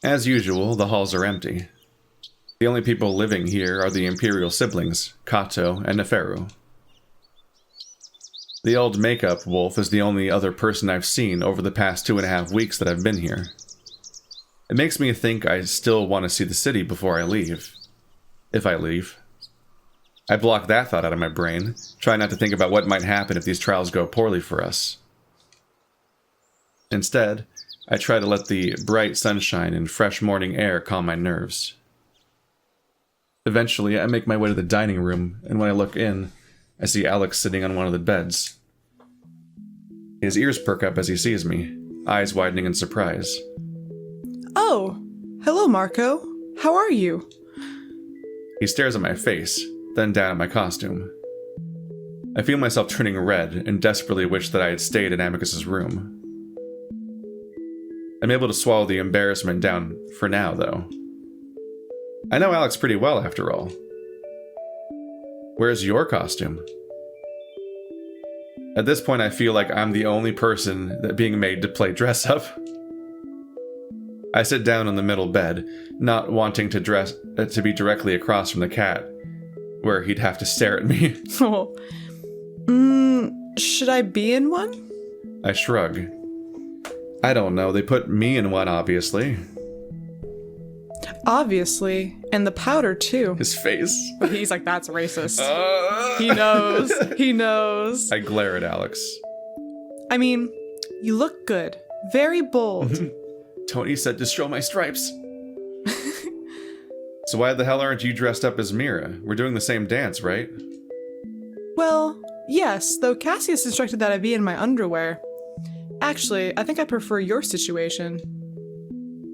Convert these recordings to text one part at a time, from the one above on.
As usual, the halls are empty. The only people living here are the Imperial siblings, Kato and Neferu. The old makeup wolf is the only other person I've seen over the past 2.5 weeks that I've been here. It makes me think I still want to see the city before I leave. If I leave. I block that thought out of my brain, try not to think about what might happen if these trials go poorly for us. Instead, I try to let the bright sunshine and fresh morning air calm my nerves. Eventually, I make my way to the dining room, and when I look in, I see Alex sitting on one of the beds. His ears perk up as he sees me, eyes widening in surprise. Oh, hello, Marco. How are you? He stares at my face, then down at my costume. I feel myself turning red and desperately wish that I had stayed in Amicus's room. I'm able to swallow the embarrassment down for now, though. I know Alex pretty well, after all. Where's your costume? At this point, I feel like I'm the only person that being made to play dress-up. I sit down on the middle bed, not wanting to be directly across from the cat, where he'd have to stare at me. Oh. Should I be in one? I shrug. I don't know, they put me in one, obviously. Obviously. And the powder, too. His face. He's like, that's racist. He knows. He knows. I glare at Alex. I mean, you look good. Very bold. Tony said to show my stripes. So why the hell aren't you dressed up as Mira? We're doing the same dance, right? Well, yes, though Cassius instructed that I be in my underwear. Actually, I think I prefer your situation.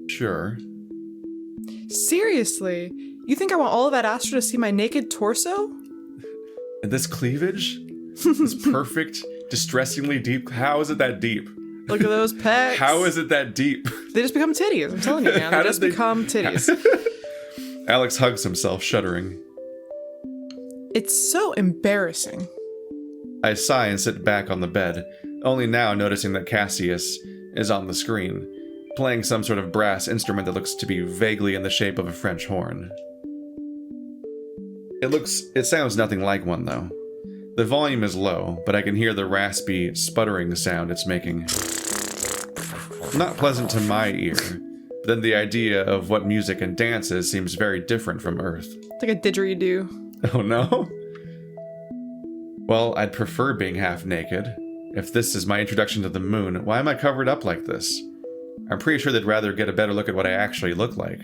Sure. Seriously? You think I want all of Adastra to see my naked torso? And this cleavage? This perfect, distressingly deep... How is it that deep? Look at those pecs. How is it that deep? They just become titties, I'm telling you, man. They just become titties. Alex hugs himself, shuddering. It's so embarrassing. I sigh and sit back on the bed, only now noticing that Cassius is on the screen, playing some sort of brass instrument that looks to be vaguely in the shape of a French horn. It sounds nothing like one, though. The volume is low, but I can hear the raspy, sputtering sound it's making. Not pleasant to my ear, but then the idea of what music and dance is seems very different from Earth. It's like a didgeridoo. Oh no? Well, I'd prefer being half naked. If this is my introduction to the moon, why am I covered up like this? I'm pretty sure they'd rather get a better look at what I actually look like.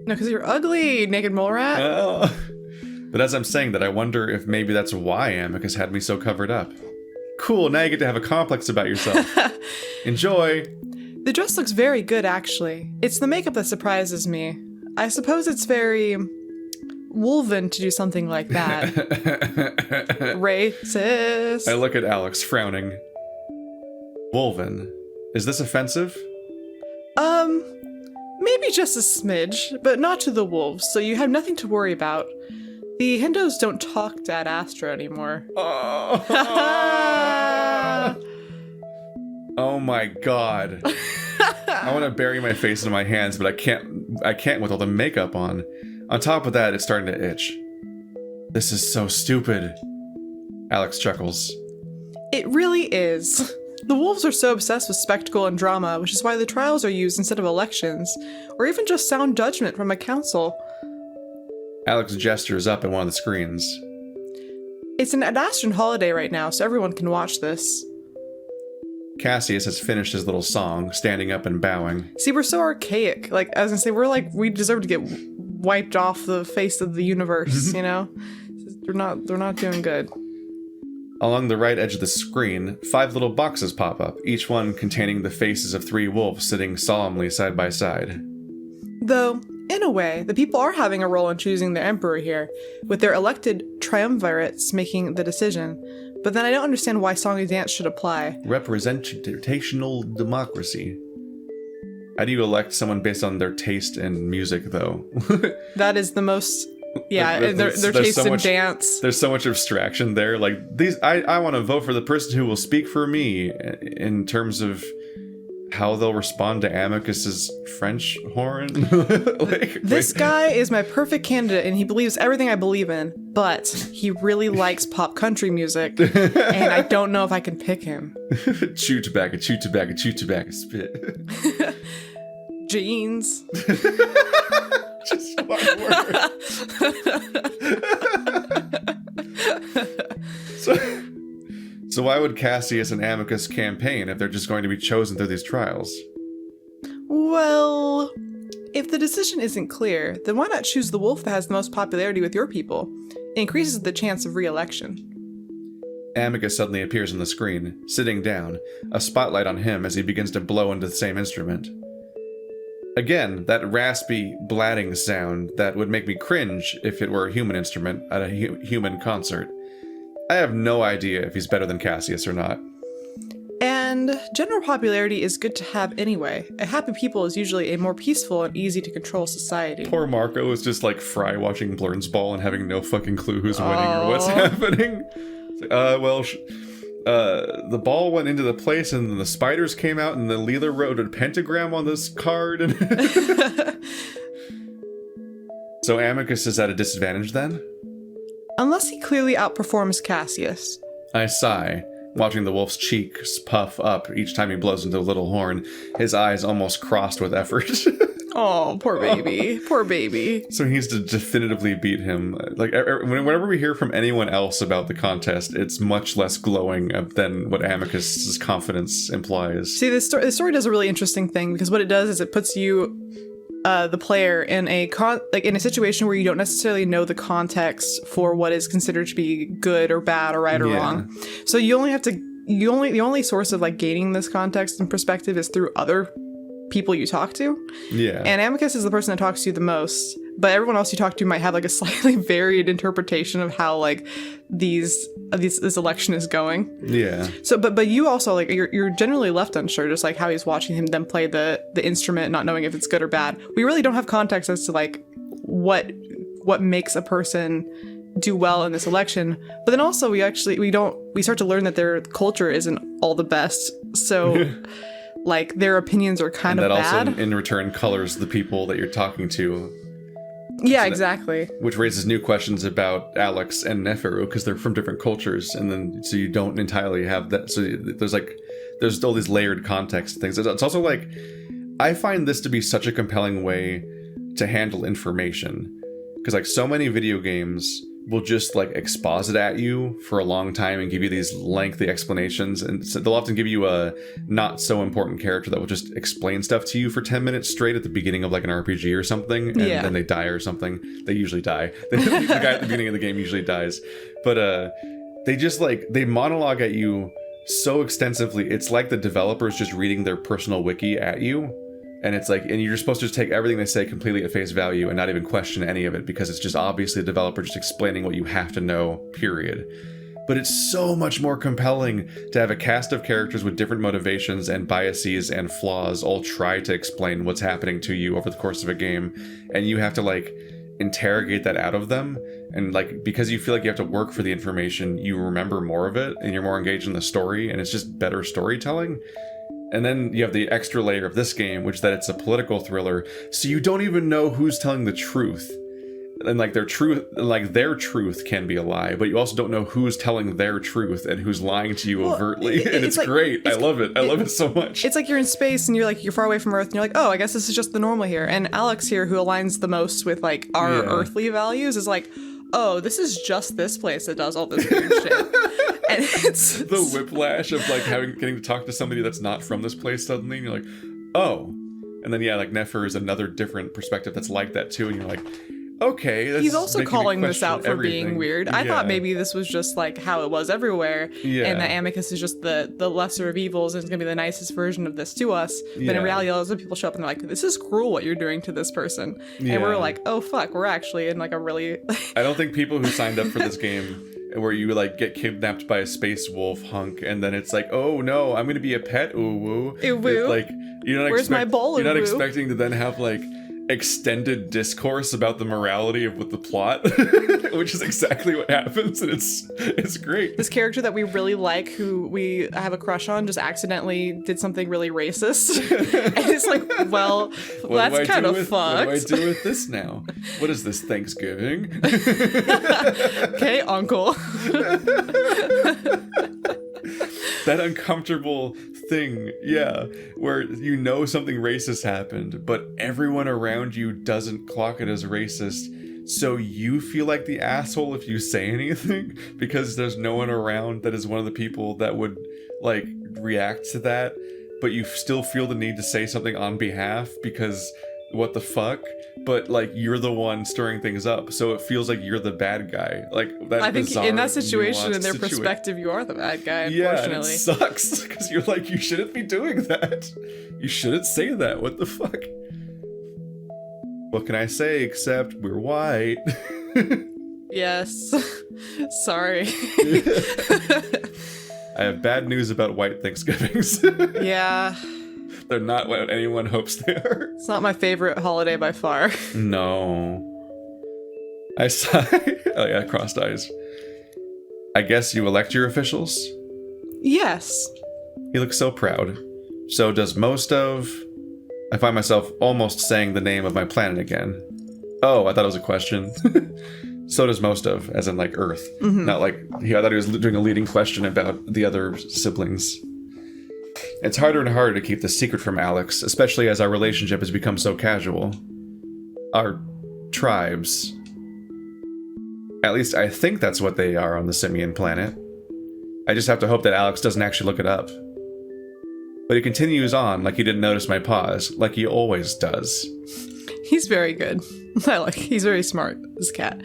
No, because you're ugly, naked mole rat. Oh. But as I'm saying that, I wonder if maybe that's why Amicus had me so covered up. Cool, now you get to have a complex about yourself. Enjoy! The dress looks very good, actually. It's the makeup that surprises me. I suppose it's very... Wolven to do something like that. Racist. I look at Alex, frowning. Wolven. Is this offensive? Maybe just a smidge, but not to the wolves, so you have nothing to worry about. The Hindos don't talk to Adastra anymore. Oh, oh my god. I want to bury my face in my hands, but I can't with all the makeup on. On top of that, it's starting to itch. This is so stupid. Alex chuckles. It really is. The wolves are so obsessed with spectacle and drama, which is why the trials are used instead of elections, or even just sound judgment from a council. Alex gestures up at one of the screens. It's an Adastran holiday right now, so everyone can watch this. Cassius has finished his little song, standing up and bowing. See, we're so archaic. Like, I was gonna say, we deserve to get wiped off the face of the universe, you know? They're not doing good. Along the right edge of the screen, 5 little boxes pop up, each one containing the faces of 3 wolves sitting solemnly side by side. Though, in a way, the people are having a role in choosing their emperor here, with their elected triumvirates making the decision. But then I don't understand why song and dance should apply. Representational democracy. How do you elect someone based on their taste in music, though? That is the most... Yeah, their taste in dance. There's so much abstraction there. Like, I want to vote for the person who will speak for me in terms of how they'll respond to Amicus's French horn. This guy is my perfect candidate, and he believes everything I believe in, but he really likes pop country music, and I don't know if I can pick him. Chew tobacco, chew tobacco, chew tobacco, spit. Jeans. Just one word. So why would Cassius and Amicus campaign if they're just going to be chosen through these trials? Well, if the decision isn't clear, then why not choose the wolf that has the most popularity with your people? It increases the chance of re-election. Amicus suddenly appears on the screen, sitting down, a spotlight on him as he begins to blow into the same instrument. Again, that raspy, blatting sound that would make me cringe if it were a human instrument at a human concert. I have no idea if he's better than Cassius or not. And general popularity is good to have anyway. A happy people is usually a more peaceful and easy to control society. Poor Marco is just like Fry watching Blurn's Ball and having no fucking clue who's winning or what's happening. The ball went into the place and then the spiders came out and the Leela wrote a pentagram on this card. And So Amicus is at a disadvantage then? Unless he clearly outperforms Cassius. I sigh, watching the wolf's cheeks puff up each time he blows into a little horn, his eyes almost crossed with effort. Oh, poor baby. Poor baby. So he needs to definitively beat him. Like, whenever we hear from anyone else about the contest, it's much less glowing than what Amicus's confidence implies. See, the story does a really interesting thing, because what it does is it puts you, the player, in a situation where you don't necessarily know the context for what is considered to be good or bad or right or wrong. So you only have to, the only source of like gaining this context and perspective is through other people you talk to. Yeah. And Amicus is the person that talks to you the most, but everyone else you talk to might have like a slightly varied interpretation of how like this election is going. Yeah. So but you also like you're generally left unsure, just like how he's watching them play the instrument, not knowing if it's good or bad. We really don't have context as to like what makes a person do well in this election. But then also we start to learn that their culture isn't all the best. So like their opinions are kind of bad. That also in return colors the people that you're talking to. Yeah, exactly. Which raises new questions about Alex and Neferu, because they're from different cultures, and then so you don't entirely have that. So there's all these layered context things. It's also like, I find this to be such a compelling way to handle information, because like so many video games will just like exposit at you for a long time and give you these lengthy explanations, and so they'll often give you a not so important character that will just explain stuff to you for 10 minutes straight at the beginning of like an RPG or something, and then they die or something. They usually die. The guy at the beginning of the game usually dies, but they monologue at you so extensively. It's like the developers just reading their personal wiki at you. And it's like, and you're supposed to just take everything they say completely at face value and not even question any of it, because it's just obviously the developer just explaining what you have to know, period. But it's so much more compelling to have a cast of characters with different motivations and biases and flaws all try to explain what's happening to you over the course of a game. And you have to like interrogate that out of them. And like, because you feel like you have to work for the information, you remember more of it and you're more engaged in the story, and it's just better storytelling. And then you have the extra layer of this game, which is that it's a political thriller, so you don't even know who's telling the truth. And like their truth can be a lie, but you also don't know who's telling their truth and who's lying to you overtly. And it's like, great. I love it. I love it so much. It's like you're in space and you're far away from Earth and you're like, oh, I guess this is just the normal here. And Alex here, who aligns the most with like our earthly values, is like, oh, this is just this place that does all this weird shit. And it's the whiplash of like getting to talk to somebody that's not from this place suddenly, and you're like, oh. And then like Nefer is another different perspective that's like that too, and you're like, okay. He's also calling this out for being weird. I thought maybe this was just like how it was everywhere, and that Amicus is just the lesser of evils and it's gonna be the nicest version of this to us. But in reality, all those people show up and they're like, this is cruel what you're doing to this person. And we're like, oh fuck, we're actually in like a really I don't think people who signed up for this game, where you like get kidnapped by a space wolf hunk, and then it's like, oh no, I'm gonna be a pet. Ooh woo. Ooh woo. Like, Where's my bowl? You're not expecting to then have like extended discourse about the morality of with the plot, which is exactly what happens, and it's great. This character that we really like, who we have a crush on, just accidentally did something really racist. And it's like, well, that's kind of fucked. What do I do with this now? What is this, Thanksgiving? Okay, uncle. That uncomfortable thing, yeah, where you know something racist happened, but everyone around you doesn't clock it as racist, so you feel like the asshole if you say anything, because there's no one around that is one of the people that would, like, react to that, but you still feel the need to say something on behalf, because what the fuck? But, like, you're the one stirring things up, so it feels like you're the bad guy. Like, that I think in that situation, in their situation. perspective, you are the bad guy, unfortunately. Yeah, and it sucks, because you're like, you shouldn't be doing that. You shouldn't say that. What the fuck? What can I say except we're white? Yes. Sorry. I have bad news about white Thanksgivings. Yeah. They're not what anyone hopes they are. It's not my favorite holiday by far. No. I saw... Oh yeah, crossed eyes. I guess you elect your officials? Yes. He looks so proud. So does most of... I find myself almost saying the name of my planet again. Oh, I thought it was a question. So does most of, as in like Earth. Mm-hmm. Not like... I thought he was doing a leading question about the other siblings. It's harder and harder to keep the secret from Alex, especially as our relationship has become so casual. Our tribes. At least I think that's what they are on the Simian planet. I just have to hope that Alex doesn't actually look it up. But he continues on like he didn't notice my pause, like he always does. He's very good. He's very smart, this cat.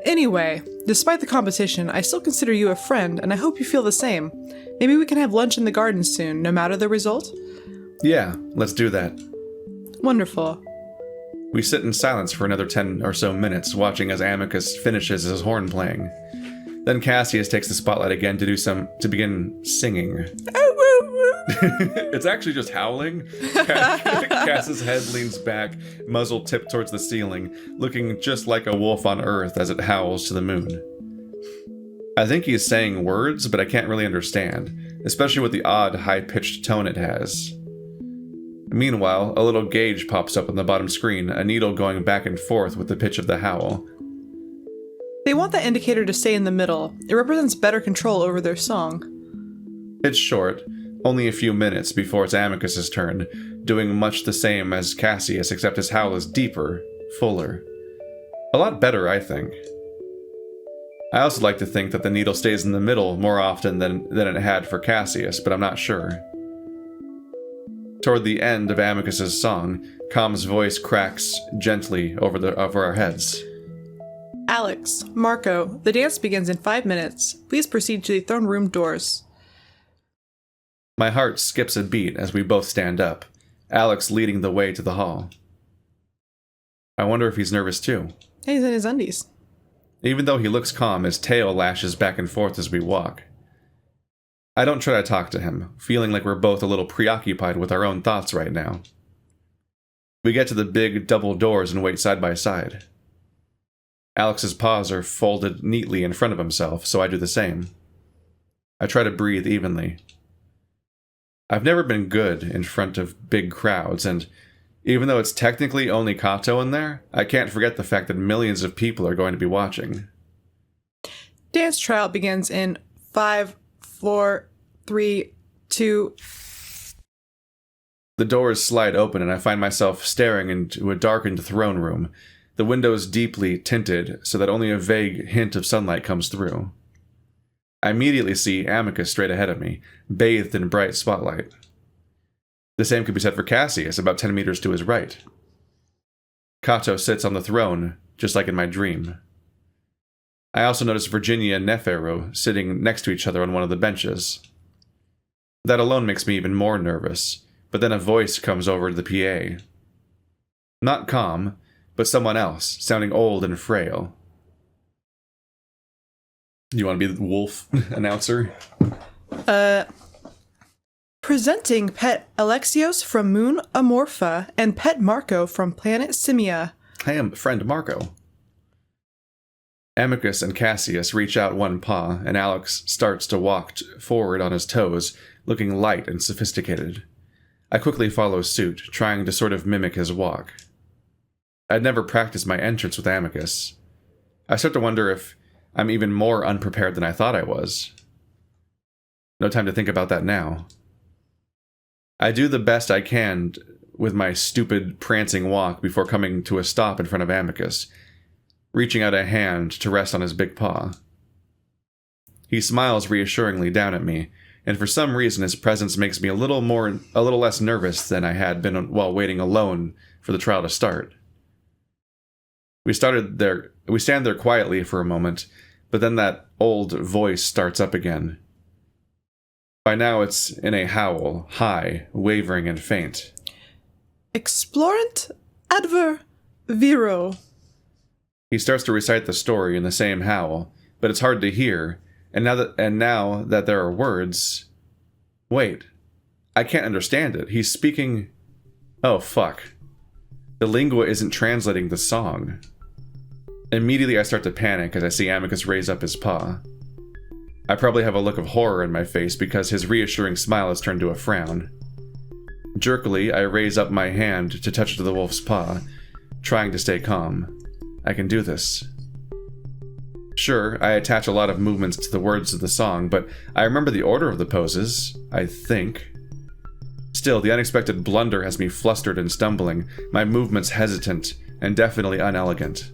Anyway, despite the competition, I still consider you a friend, and I hope you feel the same. Maybe we can have lunch in the garden soon, no matter the result? Yeah, let's do that. Wonderful. We sit in silence for another 10 or so minutes, watching as Amicus finishes his horn playing. Then Cassius takes the spotlight again to begin singing. It's actually just howling. Cass's head leans back, muzzle tipped towards the ceiling, looking just like a wolf on Earth as it howls to the moon. I think he's saying words, but I can't really understand, especially with the odd, high-pitched tone it has. Meanwhile, a little gauge pops up on the bottom screen, a needle going back and forth with the pitch of the howl. They want that indicator to stay in the middle. It represents better control over their song. It's short, only a few minutes before it's Amicus's turn, doing much the same as Cassius, except his howl is deeper, fuller. A lot better, I think. I also like to think that the needle stays in the middle more often than it had for Cassius, but I'm not sure. Toward the end of Amicus's song, Com's voice cracks gently over our heads. Alex, Marco, the dance begins in 5 minutes. Please proceed to the throne room doors. My heart skips a beat as we both stand up, Alex leading the way to the hall. I wonder if he's nervous too. Hey, he's in his undies. Even though he looks calm, his tail lashes back and forth as we walk. I don't try to talk to him, feeling like we're both a little preoccupied with our own thoughts right now. We get to the big double doors and wait side by side. Alex's paws are folded neatly in front of himself, so I do the same. I try to breathe evenly. I've never been good in front of big crowds, and even though it's technically only Kato in there, I can't forget the fact that millions of people are going to be watching. Dance tryout begins in 5, 4, 3, 2... The doors slide open and I find myself staring into a darkened throne room, the windows deeply tinted so that only a vague hint of sunlight comes through. I immediately see Amicus straight ahead of me, bathed in bright spotlight. The same could be said for Cassius, about 10 meters to his right. Kato sits on the throne, just like in my dream. I also notice Virginia and Nephero sitting next to each other on one of the benches. That alone makes me even more nervous, but then a voice comes over to the PA. Not calm, but someone else, sounding old and frail. You want to be the wolf announcer? Presenting Pet Alexios from Moon Amorpha and Pet Marco from Planet Simia. I am friend Marco. Amicus and Cassius reach out one paw, and Alex starts to walk forward on his toes, looking light and sophisticated. I quickly follow suit, trying to sort of mimic his walk. I'd never practiced my entrance with Amicus. I start to wonder if I'm even more unprepared than I thought I was. No time to think about that now. I do the best I can with my stupid, prancing walk before coming to a stop in front of Amicus, reaching out a hand to rest on his big paw. He smiles reassuringly down at me, and for some reason his presence makes me a little less nervous than I had been while waiting alone for the trial to start. We stand there quietly for a moment, but then that old voice starts up again. By now it's in a howl, high, wavering, and faint. Explorant adver viro. He starts to recite the story in the same howl, but it's hard to hear, and now that there are words... Wait, I can't understand it. He's speaking... Oh, fuck. The lingua isn't translating the song. Immediately I start to panic as I see Amicus raise up his paw. I probably have a look of horror in my face because his reassuring smile has turned to a frown. Jerkily, I raise up my hand to touch the wolf's paw, trying to stay calm. I can do this. Sure, I attach a lot of movements to the words of the song, but I remember the order of the poses, I think. Still, the unexpected blunder has me flustered and stumbling, my movements hesitant and definitely unelegant.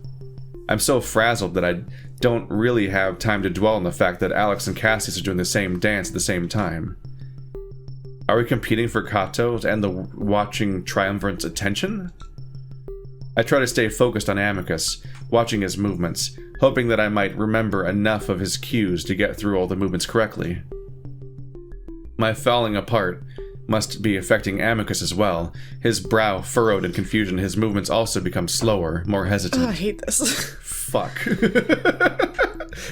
I'm so frazzled that I don't really have time to dwell on the fact that Alex and Cassius are doing the same dance at the same time. Are we competing for Kato's and the watching triumvirate attention? I try to stay focused on Amicus, watching his movements, hoping that I might remember enough of his cues to get through all the movements correctly. My falling apart must be affecting Amicus as well. His brow furrowed in confusion, his movements also become slower, more hesitant. Oh, I hate this. Fuck.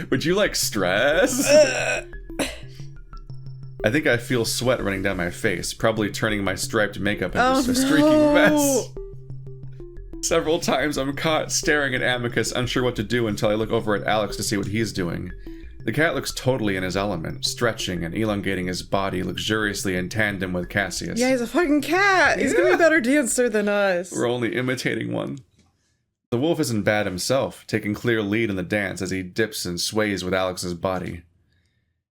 Would you like stress? I think I feel sweat running down my face, probably turning my striped makeup into a streaking mess. Several times I'm caught staring at Amicus, unsure what to do until I look over at Alex to see what he's doing. The cat looks totally in his element, stretching and elongating his body luxuriously in tandem with Cassius. Yeah, he's a fucking cat. He's gonna be a better dancer than us. We're only imitating one. The wolf isn't bad himself, taking clear lead in the dance as he dips and sways with Alex's body.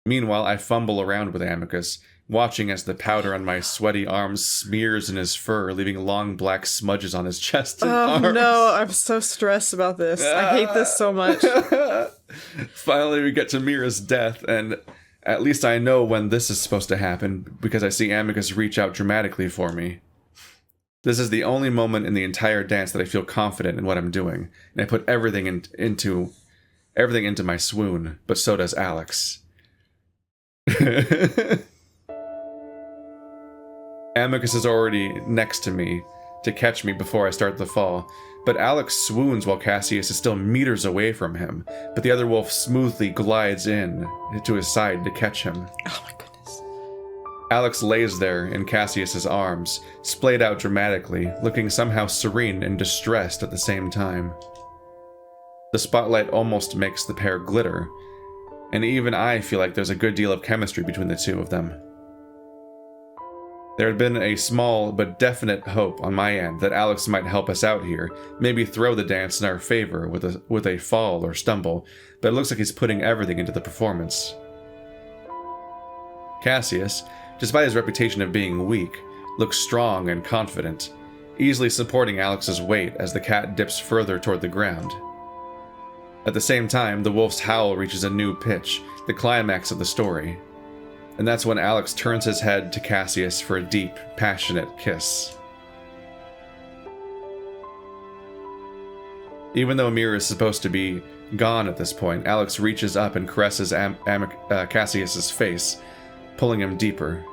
Meanwhile, I fumble around with Amicus, watching as the powder on my sweaty arms smears in his fur, leaving long black smudges on his chest and arms. Oh no, I'm so stressed about this. I hate this so much. Finally, we get to Mira's death, and at least I know when this is supposed to happen, because I see Amicus reach out dramatically for me. This is the only moment in the entire dance that I feel confident in what I'm doing, and I put everything into my swoon, but so does Alex. Amicus is already next to me to catch me before I start the fall, but Alex swoons while Cassius is still meters away from him, but the other wolf smoothly glides in to his side to catch him. Oh my goodness. Alex lays there in Cassius's arms, splayed out dramatically, looking somehow serene and distressed at the same time. The spotlight almost makes the pair glitter, and even I feel like there's a good deal of chemistry between the two of them. There had been a small but definite hope on my end that Alex might help us out here, maybe throw the dance in our favor with a fall or stumble, but it looks like he's putting everything into the performance. Cassius, despite his reputation of being weak, looks strong and confident, easily supporting Alex's weight as the cat dips further toward the ground. At the same time, the wolf's howl reaches a new pitch, the climax of the story. And that's when Alex turns his head to Cassius for a deep, passionate kiss. Even though Mira is supposed to be gone at this point, Alex reaches up and caresses Cassius's face, pulling him deeper.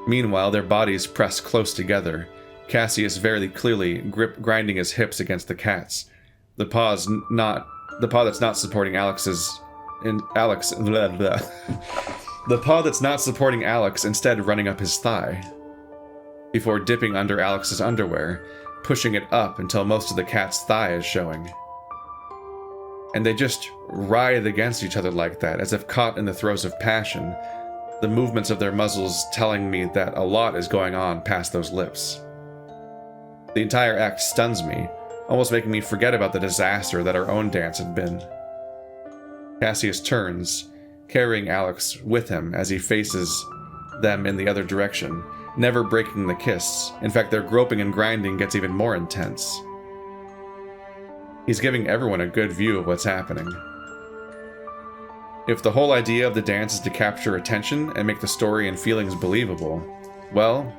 Meanwhile, their bodies press close together, Cassius very clearly grinding his hips against the cat's. The paw that's not supporting Alex. Blah, blah. The paw that's not supporting Alex instead running up his thigh, before dipping under Alex's underwear, pushing it up until most of the cat's thigh is showing. And they just writhe against each other like that, as if caught in the throes of passion, the movements of their muzzles telling me that a lot is going on past those lips. The entire act stuns me, almost making me forget about the disaster that our own dance had been. Cassius turns, carrying Alex with him as he faces them in the other direction, never breaking the kiss. In fact, their groping and grinding gets even more intense. He's giving everyone a good view of what's happening. If the whole idea of the dance is to capture attention and make the story and feelings believable, well,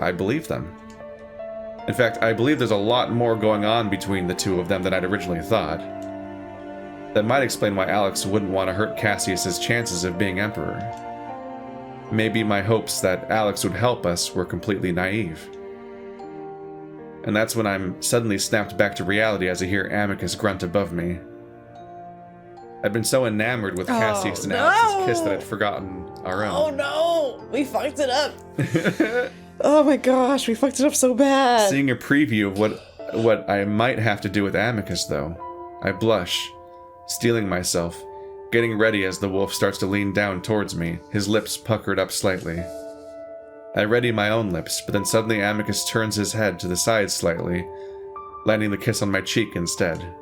I believe them. In fact, I believe there's a lot more going on between the two of them than I'd originally thought. That might explain why Alex wouldn't want to hurt Cassius's chances of being Emperor. Maybe my hopes that Alex would help us were completely naive. And that's when I'm suddenly snapped back to reality as I hear Amicus grunt above me. I'd been so enamored with Cassius and Alex's kiss that I'd forgotten our own. Oh no! We fucked it up! Oh my gosh, we fucked it up so bad! Seeing a preview of what I might have to do with Amicus, though, I blush, steeling myself, getting ready as the wolf starts to lean down towards me, his lips puckered up slightly. I ready my own lips, but then suddenly Amicus turns his head to the side slightly, landing the kiss on my cheek instead.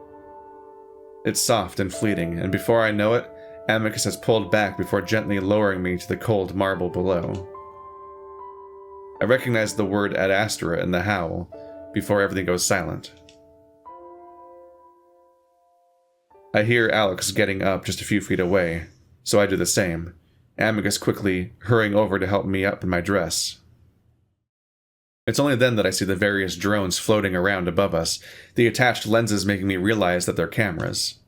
It's soft and fleeting, and before I know it, Amicus has pulled back before gently lowering me to the cold marble below. I recognize the word Adastra in the howl, before everything goes silent. I hear Alex getting up just a few feet away, so I do the same, Amicus quickly hurrying over to help me up in my dress. It's only then that I see the various drones floating around above us, the attached lenses making me realize that they're cameras.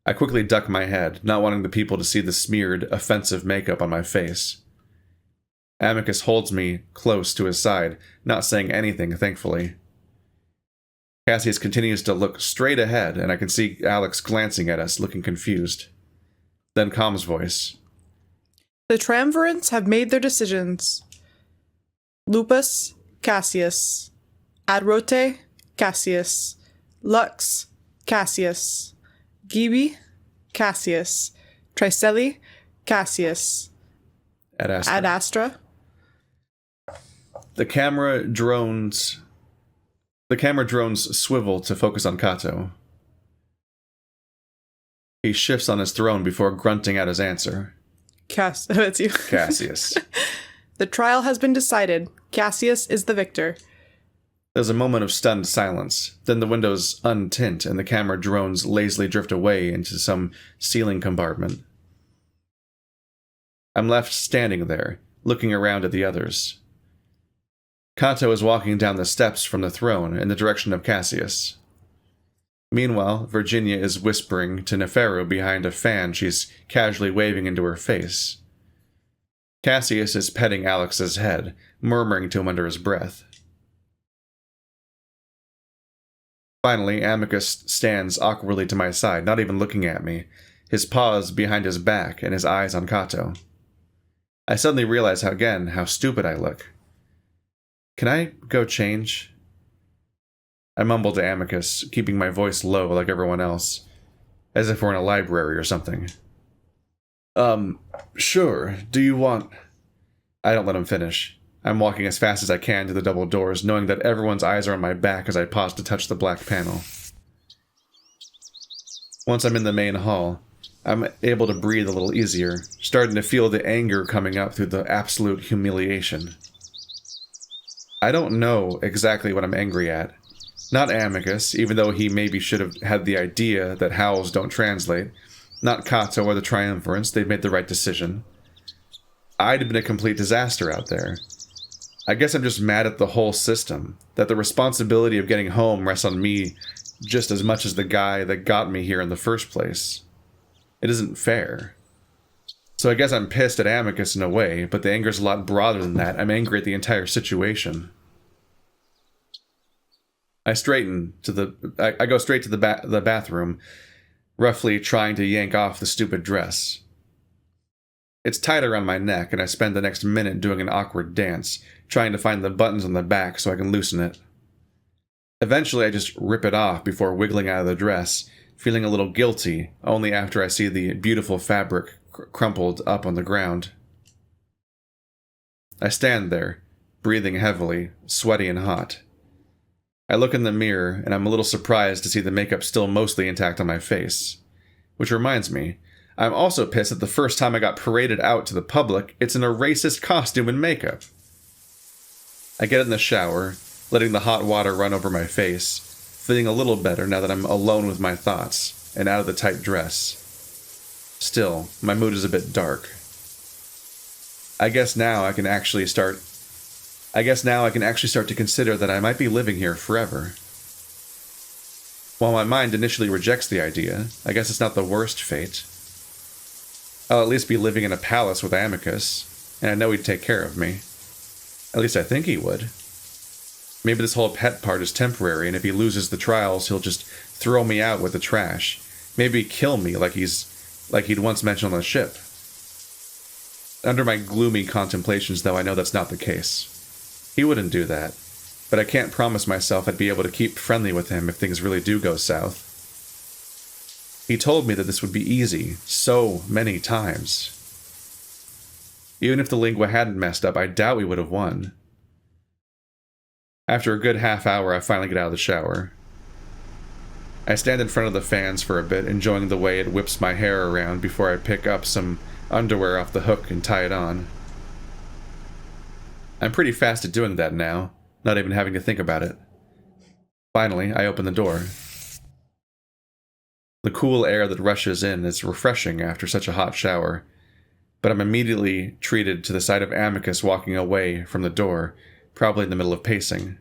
I quickly duck my head, not wanting the people to see the smeared, offensive makeup on my face. Amicus holds me close to his side, not saying anything, thankfully. Cassius continues to look straight ahead, and I can see Alex glancing at us, looking confused. Then Com's voice. The triumvirates have made their decisions. Lupus, Cassius. Adrote, Cassius. Lux, Cassius. Gibi, Cassius. Tricelli, Cassius. Adastra. The camera drones swivel to focus on Kato. He shifts on his throne before grunting out his answer. It's you. Cassius. The trial has been decided. Cassius is the victor. There's a moment of stunned silence. Then the windows untint and the camera drones lazily drift away into some ceiling compartment. I'm left standing there, looking around at the others. Kato is walking down the steps from the throne in the direction of Cassius. Meanwhile, Virginia is whispering to Neferu behind a fan she's casually waving into her face. Cassius is petting Alex's head, murmuring to him under his breath. Finally, Amicus stands awkwardly to my side, not even looking at me, his paws behind his back and his eyes on Kato. I suddenly realize how stupid I look. Can I go change? I mumble to Amicus, keeping my voice low like everyone else, as if we're in a library or something. Sure. Do you want... I don't let him finish. I'm walking as fast as I can to the double doors, knowing that everyone's eyes are on my back as I pause to touch the black panel. Once I'm in the main hall, I'm able to breathe a little easier, starting to feel the anger coming up through the absolute humiliation. I don't know exactly what I'm angry at. Not Amicus, even though he maybe should have had the idea that howls don't translate. Not Kato or the Triumvirates, they've made the right decision. I'd have been a complete disaster out there. I guess I'm just mad at the whole system, that the responsibility of getting home rests on me just as much as the guy that got me here in the first place. It isn't fair. So I guess I'm pissed at Amicus in a way, but the anger's a lot broader than that. I'm angry at the entire situation. I go straight to the bathroom, roughly trying to yank off the stupid dress. It's tight around my neck, and I spend the next minute doing an awkward dance, trying to find the buttons on the back so I can loosen it. Eventually, I just rip it off before wiggling out of the dress, feeling a little guilty, only after I see the beautiful fabric crumpled up on the ground. I stand there, breathing heavily, sweaty and hot. I look in the mirror, and I'm a little surprised to see the makeup still mostly intact on my face. Which reminds me, I'm also pissed that the first time I got paraded out to the public, it's in a racist costume and makeup. I get in the shower, letting the hot water run over my face, feeling a little better now that I'm alone with my thoughts, and out of the tight dress. Still, my mood is a bit dark. I guess now I can actually start to consider that I might be living here forever. While my mind initially rejects the idea, I guess it's not the worst fate. I'll at least be living in a palace with Amicus, and I know he'd take care of me. At least I think he would. Maybe this whole pet part is temporary, and if he loses the trials, he'll just throw me out with the trash. Maybe kill me like he'd once mentioned on the ship. Under my gloomy contemplations, though, I know that's not the case. He wouldn't do that, but I can't promise myself I'd be able to keep friendly with him if things really do go south. He told me that this would be easy, so many times. Even if the lingua hadn't messed up, I doubt we would have won. After a good half hour, I finally get out of the shower. I stand in front of the fans for a bit, enjoying the way it whips my hair around before I pick up some underwear off the hook and tie it on. I'm pretty fast at doing that now, not even having to think about it. Finally, I open the door. The cool air that rushes in is refreshing after such a hot shower, but I'm immediately treated to the sight of Amicus walking away from the door, probably in the middle of pacing.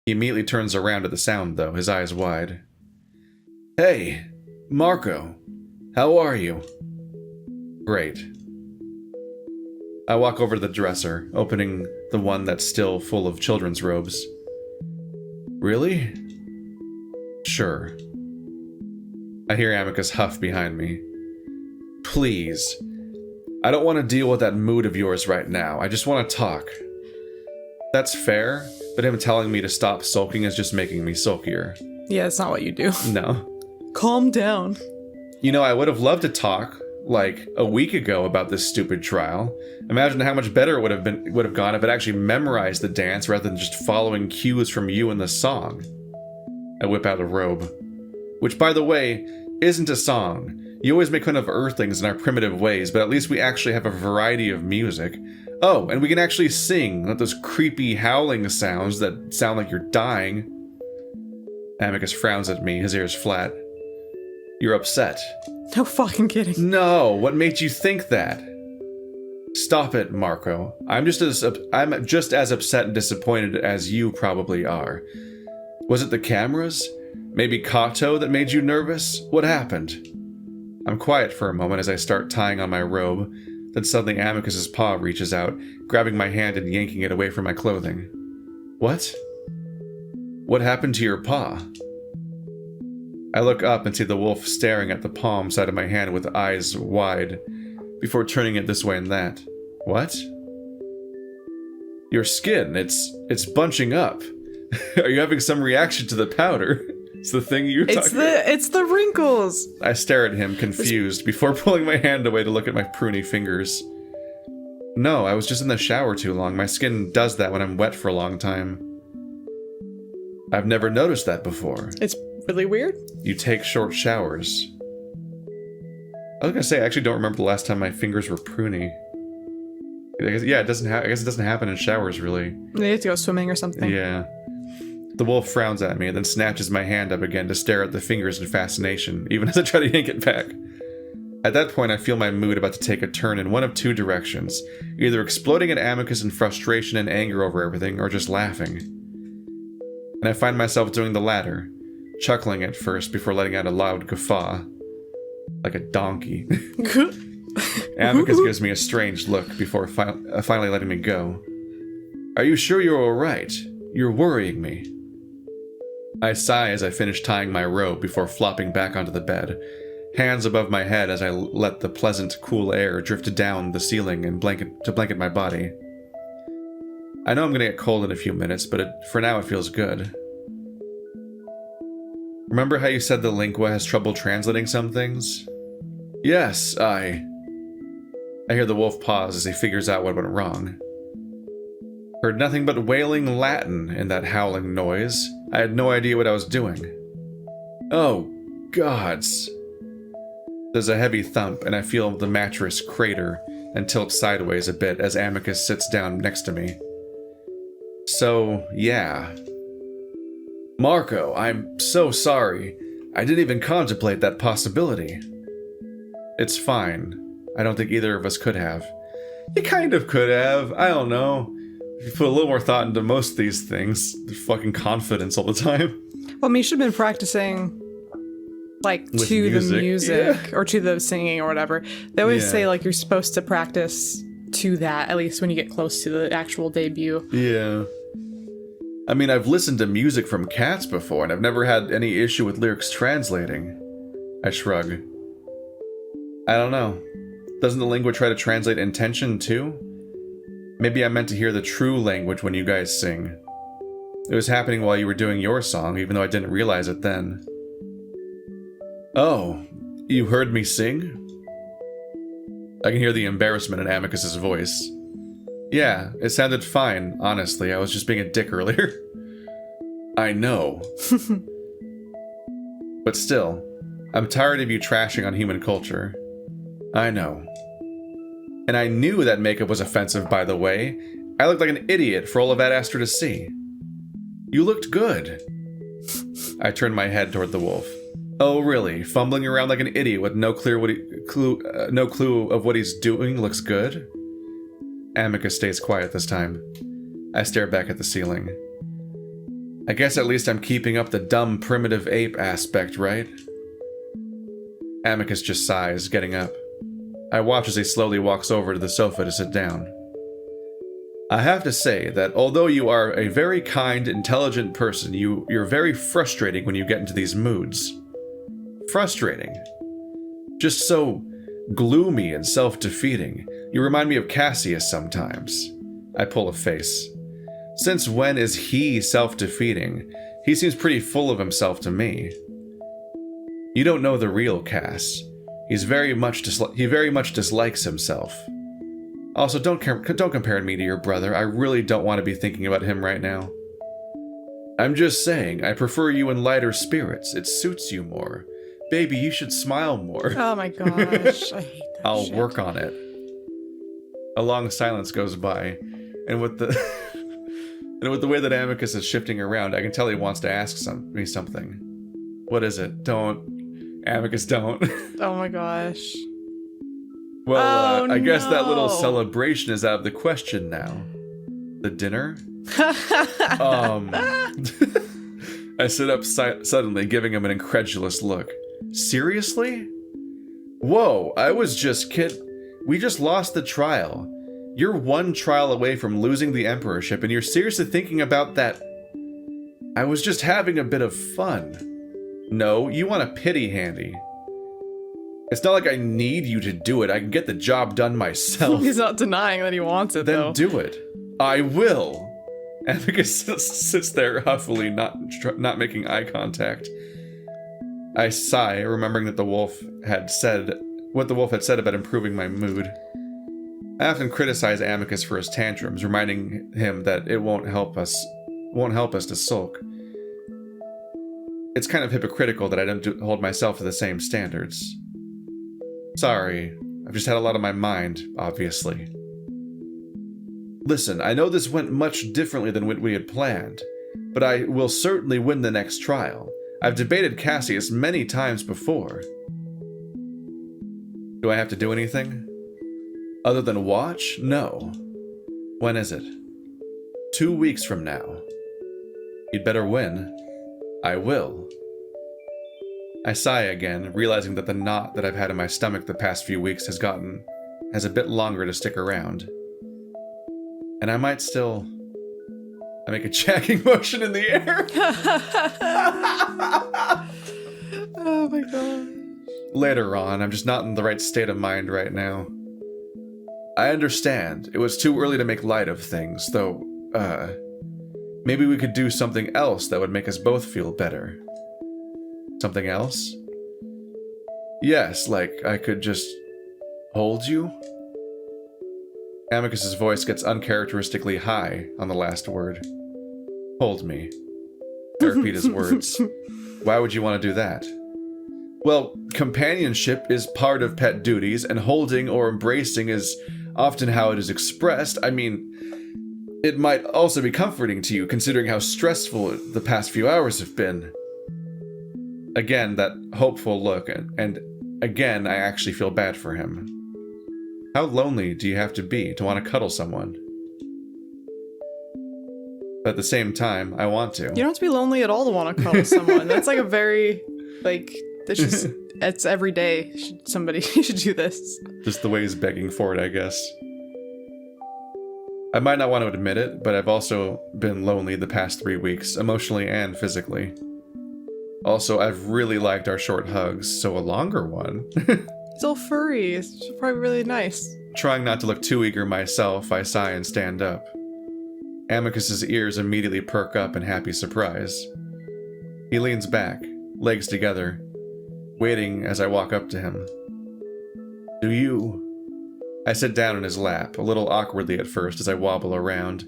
He immediately turns around at the sound, though, his eyes wide. "Hey, Marco, how are you?" "Great." I walk over to the dresser, opening the one that's still full of children's robes. "Really?" "Sure." I hear Amicus huff behind me. "Please. I don't want to deal with that mood of yours right now. I just want to talk." That's fair, but him telling me to stop sulking is just making me sulkier. Yeah, it's not what you do. No. Calm down. You know, I would have loved to talk, like, a week ago about this stupid trial. Imagine how much better it would have gone if I'd actually memorized the dance rather than just following cues from you in the song. I whip out a robe. Which, by the way, isn't a song. You always make fun of Earthlings in our primitive ways, but at least we actually have a variety of music. Oh, and we can actually sing, not those creepy howling sounds that sound like you're dying. Amicus frowns at me, his ears flat. "You're upset." No fucking kidding. "No, what made you think that?" "Stop it, Marco. I'm just as upset and disappointed as you probably are. Was it the cameras? Maybe Kato that made you nervous? What happened?" I'm quiet for a moment as I start tying on my robe, then suddenly Amicus's paw reaches out, grabbing my hand and yanking it away from my clothing. "What? What happened to your paw?" I look up and see the wolf staring at the palm side of my hand with eyes wide, before turning it this way and that. "What?" "Your skin, it's bunching up. Are you having some reaction to the powder? It's the thing you're talking about." It's the wrinkles. I stare at him, confused, before pulling my hand away to look at my pruny fingers. "No, I was just in the shower too long. My skin does that when I'm wet for a long time." "I've never noticed that before." It's really weird. "You take short showers." I was gonna say, I actually don't remember the last time my fingers were pruny. I guess it doesn't happen in showers, really. They have to go swimming or something. Yeah. The wolf frowns at me and then snatches my hand up again to stare at the fingers in fascination, even as I try to yank it back. At that point, I feel my mood about to take a turn in one of two directions, either exploding at Amicus in frustration and anger over everything, or just laughing. And I find myself doing the latter, chuckling at first before letting out a loud guffaw. Like a donkey. Amicus gives me a strange look before finally letting me go. "Are you sure you're alright? You're worrying me." I sigh as I finish tying my robe before flopping back onto the bed, hands above my head as I let the pleasant, cool air drift down the ceiling and blanket my body. I know I'm gonna get cold in a few minutes, but for now it feels good. Remember how you said the lingua has trouble translating some things? Yes, I hear the wolf pause as he figures out what went wrong. Heard nothing but wailing Latin in that howling noise. I had no idea what I was doing. Oh, gods. There's a heavy thump, and I feel the mattress crater and tilt sideways a bit as Amicus sits down next to me. So, yeah. Marco, I'm so sorry. I didn't even contemplate that possibility. It's fine. I don't think either of us could have. You kind of could have. I don't know. If you put a little more thought into most of these things, fucking confidence all the time. Well, I mean, you should have been practicing, like, With to music. the music, Yeah. or to the singing or whatever. They always Yeah. say, like, you're supposed to practice to that, at least when you get close to the actual debut. Yeah. I mean, I've listened to music from Cats before, and I've never had any issue with lyrics translating. I shrug. I don't know. Doesn't the lingua try to translate intention, too? Maybe I meant to hear the true language when you guys sing. It was happening while you were doing your song, even though I didn't realize it then. Oh, you heard me sing? I can hear the embarrassment in Amicus's voice. Yeah, it sounded fine, honestly. I was just being a dick earlier. I know. But still, I'm tired of you trashing on human culture. I know. And I knew that makeup was offensive, by the way. I looked like an idiot for all of Adastra to see. You looked good. I turned my head toward the wolf. Oh, really? Fumbling around like an idiot with no clue of what he's doing looks good? Amicus stays quiet this time. I stare back at the ceiling. I guess at least I'm keeping up the dumb primitive ape aspect, right? Amicus just sighs, getting up. I watch as he slowly walks over to the sofa to sit down. I have to say that although you are a very kind, intelligent person, you're very frustrating when you get into these moods. Frustrating. Just so gloomy and self-defeating. You remind me of Cassius sometimes. I pull a face. Since when is he self-defeating? He seems pretty full of himself to me. You don't know the real Cass. He very much dislikes himself. Also, don't compare me to your brother. I really don't want to be thinking about him right now. I'm just saying, I prefer you in lighter spirits. It suits you more. Baby, you should smile more. Oh my gosh, I hate that I'll shit. work on it. A long silence goes by, and with the way that Amicus is shifting around, I can tell he wants to ask me something. What is it? Don't. Amicus, don't. Oh my gosh. Well, Oh, I guess that little no. celebration is out of the question now. The dinner? I sit up suddenly, giving him an incredulous look. Seriously? Whoa, I was just we just lost the trial. You're one trial away from losing the emperorship, and you're seriously thinking about that? I was just having a bit of fun. No, you want a pity handy. It's not like I need you to do it. I can get the job done myself. He's not denying that he wants it, Then though. do it. I will. Amicus sits there huffily, not making eye contact. I sigh, remembering that the wolf had said about improving my mood. I often criticize Amicus for his tantrums, reminding him that it won't help us to sulk. It's kind of hypocritical that I don't hold myself to the same standards. Sorry, I've just had a lot on my mind, obviously. Listen, I know this went much differently than what we had planned, but I will certainly win the next trial. I've debated Cassius many times before. Do I have to do anything? Other than watch? No. When is it? 2 weeks from now. You'd better win. I will. I sigh again, realizing that the knot that I've had in my stomach the past few weeks has a bit longer to stick around. And I might still... I make a jacking motion in the air. Oh my god. Later on, I'm just not in the right state of mind right now. I understand. It was too early to make light of things, though, maybe we could do something else that would make us both feel better. Something else? Yes, like I could just hold you? Amicus's voice gets uncharacteristically high on the last word. Hold me. I repeat his words. Why would you want to do that? Well, companionship is part of pet duties, and holding or embracing is often how it is expressed. I mean, it might also be comforting to you, considering how stressful the past few hours have been. Again, that hopeful look, and again, I actually feel bad for him. How lonely do you have to be to want to cuddle someone? But at the same time, I want to. You don't have to be lonely at all to want to cuddle someone. That's like a very, like, it's every day. Somebody should do this. Just the way he's begging for it, I guess. I might not want to admit it, but I've also been lonely the past 3 weeks, emotionally and physically. Also, I've really liked our short hugs, so a longer one. Still furry. It's probably really nice. Trying not to look too eager myself, I sigh and stand up. Amicus's ears immediately perk up in happy surprise. He leans back, legs together, waiting as I walk up to him. Do you... I sit down in his lap, a little awkwardly at first as I wobble around,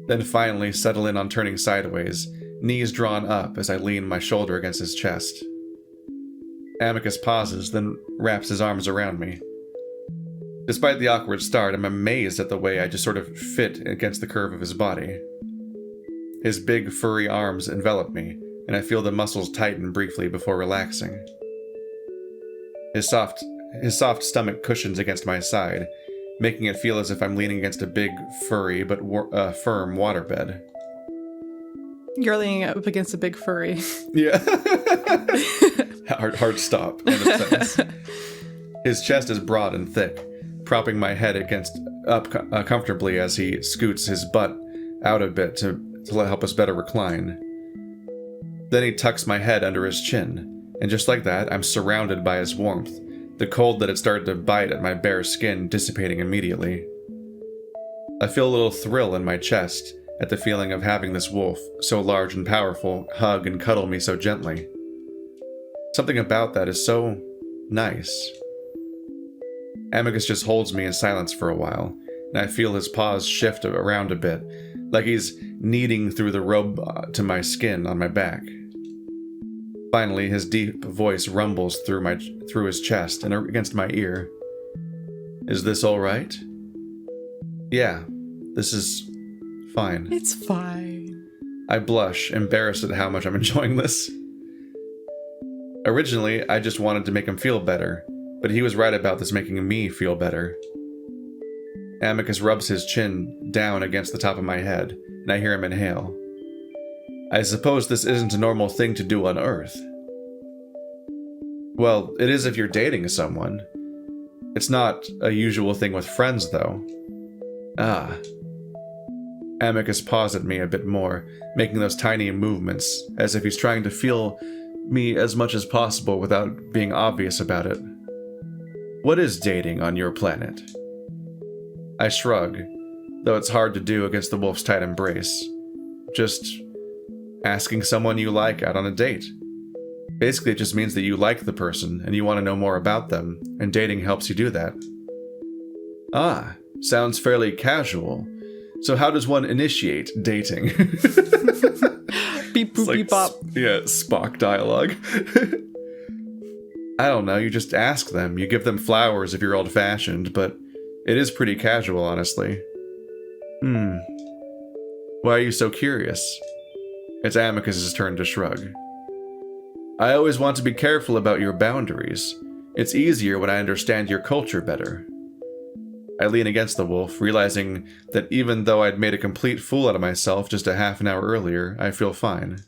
then finally settle in on turning sideways, knees drawn up as I lean my shoulder against his chest. Amicus pauses, then wraps his arms around me. Despite the awkward start, I'm amazed at the way I just sort of fit against the curve of his body. His big, furry arms envelop me, and I feel the muscles tighten briefly before relaxing. His soft stomach cushions against my side, making it feel as if I'm leaning against a big, furry, but firm waterbed. You're leaning up against a big furry. Yeah. hard stop. End of sentence. His chest is broad and thick, propping my head up comfortably as he scoots his butt out a bit to help us better recline. Then he tucks my head under his chin, and just like that, I'm surrounded by his warmth, the cold that had started to bite at my bare skin dissipating immediately. I feel a little thrill in my chest at the feeling of having this wolf, so large and powerful, hug and cuddle me so gently. Something about that is so nice. Amicus just holds me in silence for a while, and I feel his paws shift around a bit, like he's kneading through the robe to my skin on my back. Finally, his deep voice rumbles through his chest and against my ear. Is this all right? Yeah, this is fine. It's fine. I blush, embarrassed at how much I'm enjoying this. Originally, I just wanted to make him feel better, but he was right about this making me feel better. Amicus rubs his chin down against the top of my head, and I hear him inhale. I suppose this isn't a normal thing to do on Earth. Well, it is if you're dating someone. It's not a usual thing with friends, though. Ah. Amicus paws at me a bit more, making those tiny movements, as if he's trying to feel me as much as possible without being obvious about it. What is dating on your planet? I shrug, though it's hard to do against the wolf's tight embrace. Just asking someone you like out on a date. Basically, it just means that you like the person and you want to know more about them, and dating helps you do that. Ah, sounds fairly casual. So how does one initiate dating? Beep boop like, beep bop. Yeah, Spock dialogue. I don't know, you just ask them. You give them flowers if you're old-fashioned, but it is pretty casual, honestly. Why are you so curious? It's Amicus's turn to shrug. I always want to be careful about your boundaries. It's easier when I understand your culture better. I lean against the wolf, realizing that even though I'd made a complete fool out of myself just a half an hour earlier, I feel fine.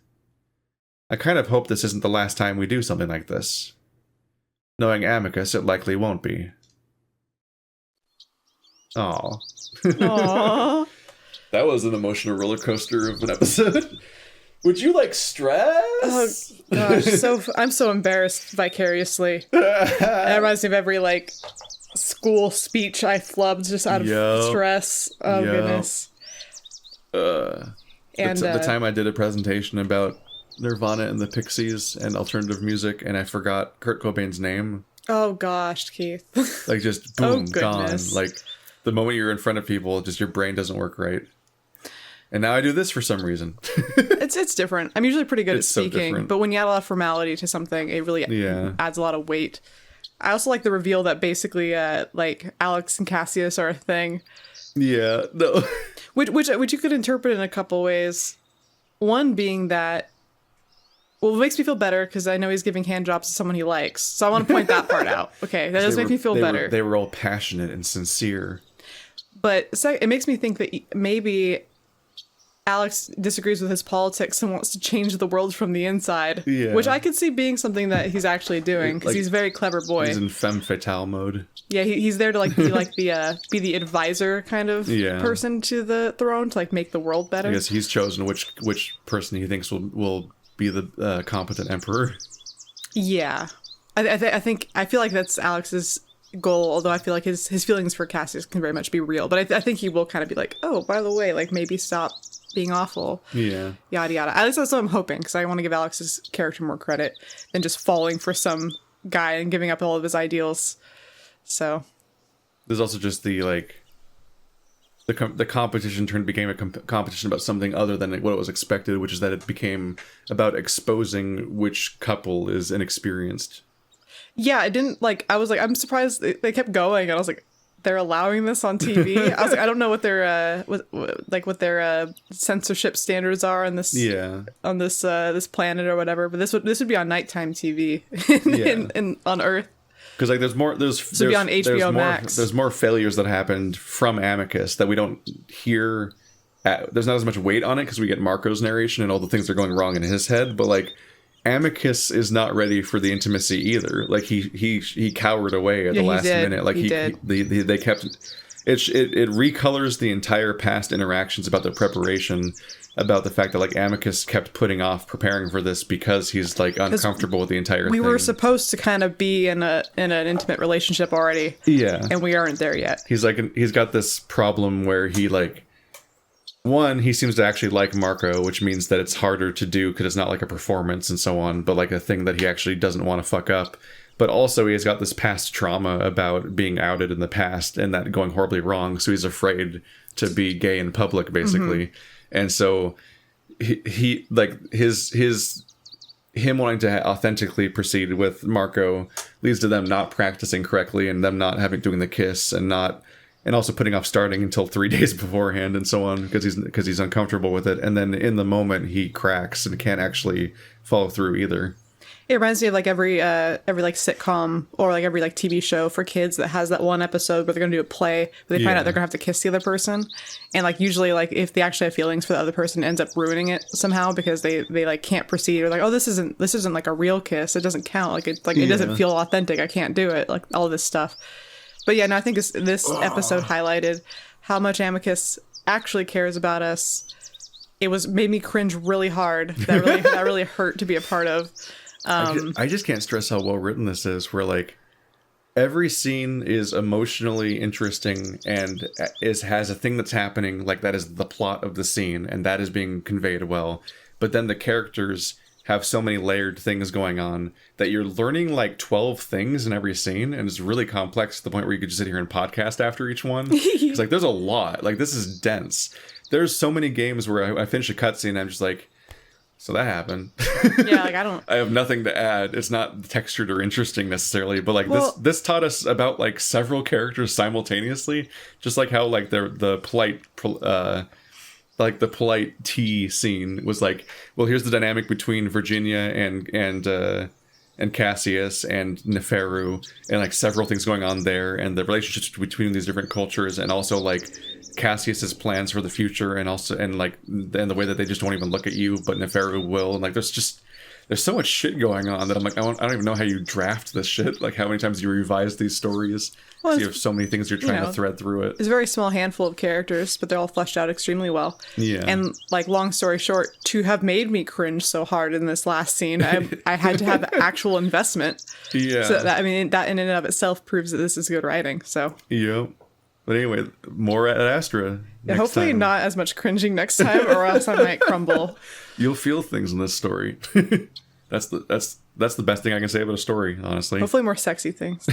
I kind of hope this isn't the last time we do something like this. Knowing Amicus, it likely won't be. Aww. Aww. That was an emotional roller coaster of an episode. Would you like stress? Oh gosh, I'm so embarrassed vicariously. It reminds me of every like school speech I flubbed just out of stress. Oh goodness. And the time I did a presentation about Nirvana and the Pixies and alternative music, and I forgot Kurt Cobain's name. Oh gosh, Keith. Like just boom, gone. Like the moment you're in front of people, just your brain doesn't work right. And now I do this for some reason. It's different. I'm usually pretty good at speaking, so but when you add a lot of formality to something, it really adds a lot of weight. I also like the reveal that basically, like Alex and Cassius are a thing. Yeah, no. which you could interpret in a couple ways. One being that, well, it makes me feel better because I know he's giving hand jobs to someone he likes. So I want to point that part out. Okay, that does make me feel better. They were all passionate and sincere. But it makes me think that maybe Alex disagrees with his politics and wants to change the world from the inside. Yeah. Which I could see being something that he's actually doing because he's a very clever boy. He's in femme fatale mode. Yeah, he's there to like be like be the advisor kind of person to the throne to like make the world better. I guess he's chosen which person he thinks will be the competent emperor. Yeah, I feel like that's Alex's goal. Although I feel like his feelings for Cassius can very much be real, but I think he will kind of be like, oh, by the way, like maybe stop being awful. Yeah. Yada yada. At least that's what I'm hoping, because I want to give Alex's character more credit than just falling for some guy and giving up all of his ideals. So there's also just the like the competition became a competition about something other than what it was expected, which is that it became about exposing which couple is inexperienced. Yeah, it didn't like. I was like, I'm surprised they kept going, and I was like, they're allowing this on TV. I was like, I don't know what their what their censorship standards are on this on this planet or whatever. But this would be on nighttime TV on Earth. Because like there's be on HBO Max. There's more failures that happened from Amicus that we don't hear. There's not as much weight on it because we get Marco's narration and all the things that are going wrong in his head. But like Amicus is not ready for the intimacy either. Like he cowered away at the last minute. Like they kept it recolors the entire past interactions about the preparation, about the fact that like Amicus kept putting off preparing for this because he's like uncomfortable with the entire thing. We were supposed to kind of be in an intimate relationship already. Yeah. And we aren't there yet. He's got this problem where he like he seems to actually like Marco, which means that it's harder to do because it's not like a performance and so on, but like a thing that he actually doesn't want to fuck up. But also he has got this past trauma about being outed in the past and that going horribly wrong, so he's afraid to be gay in public, basically. Mm-hmm. And so he like him wanting to authentically proceed with Marco leads to them not practicing correctly and them not doing the kiss and also putting off starting until 3 days beforehand and so on because he's uncomfortable with it. And then in the moment he cracks and can't actually follow through either. It reminds me of like every like sitcom or like every like TV show for kids that has that one episode where they're gonna do a play where they find out they're gonna have to kiss the other person, and like usually like if they actually have feelings for the other person, it ends up ruining it somehow because they like can't proceed or like, oh, this isn't like a real kiss, it doesn't count, like it doesn't feel authentic, I can't do it, like all this stuff. But yeah, no, I think this episode highlighted how much Amicus actually cares about us. It made me cringe really hard. That really hurt to be a part of. I just can't stress how well written this is, where like every scene is emotionally interesting and has a thing that's happening, like that is the plot of the scene and that is being conveyed well. But then the characters have so many layered things going on that you're learning like 12 things in every scene, and it's really complex to the point where you could just sit here and podcast after each one. It's like there's a lot. Like this is dense. There's so many games where I finish a cutscene and I'm just like, so that happened. Yeah, like I have nothing to add. It's not textured or interesting necessarily, but like this taught us about like several characters simultaneously, just like how like the polite tea scene was like, well, here's the dynamic between Virginia and Cassius and Neferu, and like several things going on there, and the relationships between these different cultures, and also like Cassius's plans for the future, and the way that they just won't even look at you, but Neferu will, and like there's there's so much shit going on that I'm like, I don't even know how you draft this shit. Like, how many times you revise these stories? Well, You have so many things you're trying to thread through it. It's a very small handful of characters, but they're all fleshed out extremely well. Yeah. And like, long story short, to have made me cringe so hard in this last scene, I had to have actual investment. Yeah. So that, I mean, that in and of itself proves that this is good writing. So Yep. But anyway, more at Adastra. yeah, hopefully time. not as much cringing next time, or else I might crumble. You'll feel things in this story. That's the best thing I can say about a story, honestly. Hopefully more sexy things.